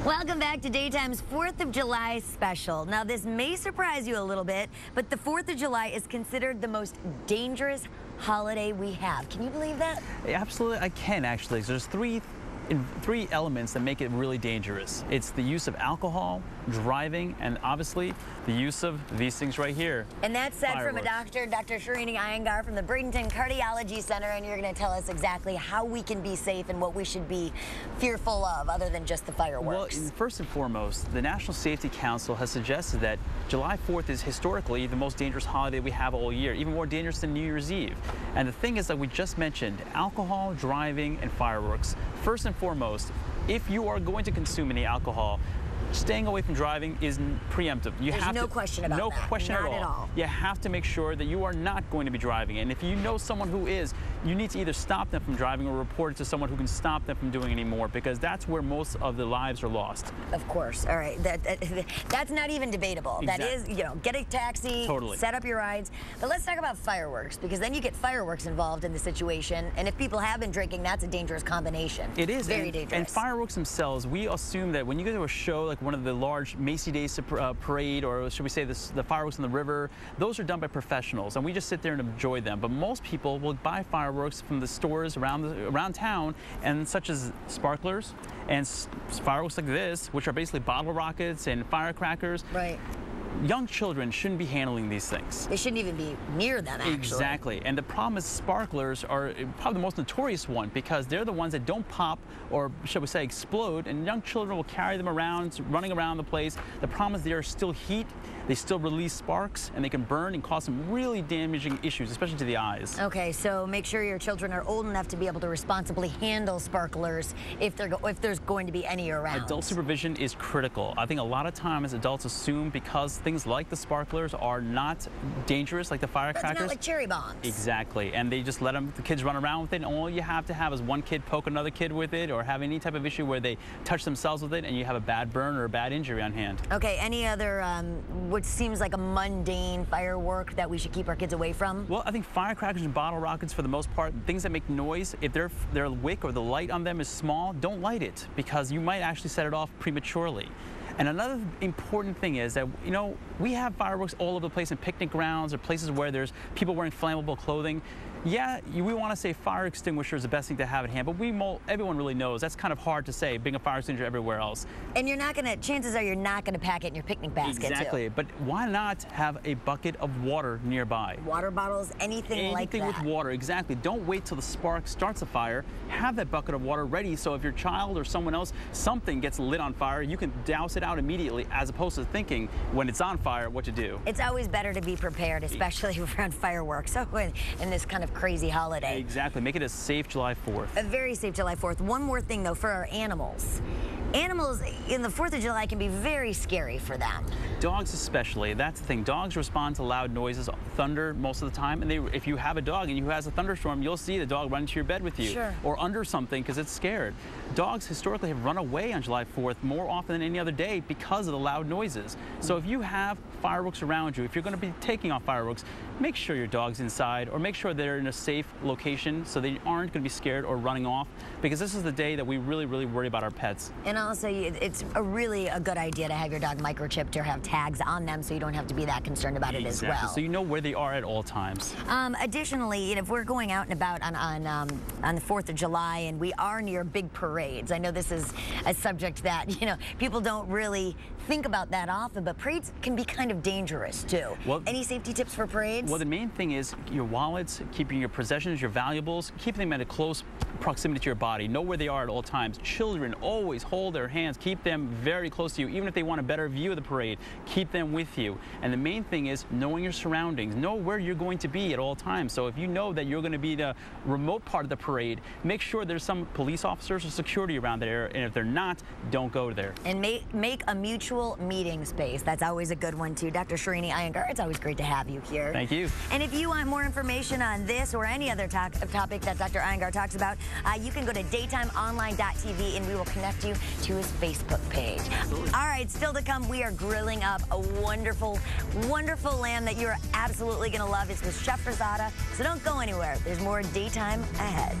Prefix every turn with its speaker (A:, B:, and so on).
A: Welcome back to Daytime's 4th of July special. Now, this may surprise you a little bit, but the 4th of July is considered the most dangerous holiday we have. Can you believe that?
B: Absolutely, I can actually. So there's three elements that make it really dangerous. It's the use of alcohol, driving, and obviously the use of these things right here.
A: And that's said from a doctor, Dr. Srini Iyengar from the Bradenton Cardiology Center, and you're going to tell us exactly how we can be safe and what we should be fearful of other than just the fireworks.
B: Well, first and foremost, the National Safety Council has suggested that July 4th is historically the most dangerous holiday we have all year, even more dangerous than New Year's Eve. And the thing is that we just mentioned alcohol, driving, and fireworks. First and foremost, if you are going to consume any alcohol, staying away from driving is preemptive.
A: There's no question about that.
B: No question
A: at all.
B: You have to make sure that you are not going to be driving. And if you know someone who is, you need to either stop them from driving or report it to someone who can stop them from doing any more, because that's where most of the lives are lost.
A: Of course. All right. That's not even debatable.
B: Exactly.
A: That is, get a taxi, set up your rides. But let's talk about fireworks, because then you get fireworks involved in the situation. And if people have been drinking, that's a dangerous combination.
B: It is.
A: Very dangerous.
B: And fireworks themselves, we assume that when you go to a show like one of the large Macy Days parade, or should we say the fireworks on the river, those are done by professionals, and we just sit there and enjoy them. But most people will buy fireworks from the stores around town, and such as sparklers and fireworks like this, which are basically bottle rockets and firecrackers.
A: Right.
B: Young children shouldn't be handling these things.
A: They shouldn't even be near them, actually.
B: Exactly. And the problem is sparklers are probably the most notorious one, because they're the ones that don't pop, or shall we say explode, and young children will carry them around, running around the place. The problem is they are still heat, they still release sparks, and they can burn and cause some really damaging issues, especially to the eyes.
A: Okay, so make sure your children are old enough to be able to responsibly handle sparklers if there's going to be any around.
B: Adult supervision is critical. I think a lot of times adults assume because things like the sparklers are not dangerous, like the firecrackers.
A: That's not like cherry bombs.
B: Exactly, and they just let the kids run around with it, and all you have to have is one kid poke another kid with it, or have any type of issue where they touch themselves with it, and you have a bad burn or a bad injury on hand.
A: Okay, any other, what seems like a mundane firework that we should keep our kids away from?
B: Well, I think firecrackers and bottle rockets, for the most part, things that make noise, if their wick or the light on them is small, don't light it, because you might actually set it off prematurely. And another important thing is that, we have fireworks all over the place in picnic grounds or places where there's people wearing flammable clothing. Yeah, we want to say fire extinguisher is the best thing to have at hand, but everyone really knows that's kind of hard to say, being a fire extinguisher everywhere else.
A: And chances are you're not going to pack it in your picnic basket,
B: Exactly,
A: too.
B: But why not have a bucket of water nearby?
A: Water bottles, anything like that.
B: Anything with water, exactly. Don't wait till the spark starts a fire. Have that bucket of water ready, so if your child or someone else, something gets lit on fire, you can douse it out immediately, as opposed to thinking when it's on fire what to do.
A: It's always better to be prepared, especially around fireworks in this kind of crazy holiday.
B: Exactly. Make it a safe July 4th.
A: A very safe July 4th. One more thing, though, for our animals. Animals in the 4th of July can be very scary for them.
B: Dogs especially. That's the thing. Dogs respond to loud noises, thunder most of the time. And if you have a dog and who has a thunderstorm, you'll see the dog run into your bed with you.
A: Sure.
B: Or under something because it's scared. Dogs historically have run away on July 4th more often than any other day because of the loud noises. So if you have fireworks around you, if you're going to be taking off fireworks, make sure your dog's inside, or make sure they're in a safe location so they aren't going to be scared or running off, because this is the day that we really, really worry about our pets.
A: And also, it's really a good idea to have your dog microchipped or have tags on them so you don't have to be that concerned about it as well.
B: So you know where they are at all times.
A: Additionally, if we're going out and about on the 4th of July and we are near big parades, I know this is a subject that, people don't really think about that often, but parades can be kind of dangerous too. Well, any safety tips for parades?
B: Well, the main thing is your wallets, keeping your possessions, your valuables, keeping them at a close proximity to your body. Know where they are at all times. Children, always hold their hands. Keep them very close to you. Even if they want a better view of the parade, keep them with you. And the main thing is knowing your surroundings. Know where you're going to be at all times. So if you know that you're going to be the remote part of the parade, make sure there's some police officers or security around there. And if they're not, don't go there. And
A: make a mutual meeting space. That's always a good one too. Dr. Srini Iyengar, it's always great to have you here.
B: Thank you.
A: And if you want more information on this or any other topic that Dr. Iyengar talks about, you can go to daytimeonline.tv and we will connect you to his Facebook page.
B: Absolutely.
A: All right, still to come, we are grilling up a wonderful, wonderful lamb that you're absolutely going to love. It's with Chef Rosada, so don't go anywhere. There's more Daytime ahead.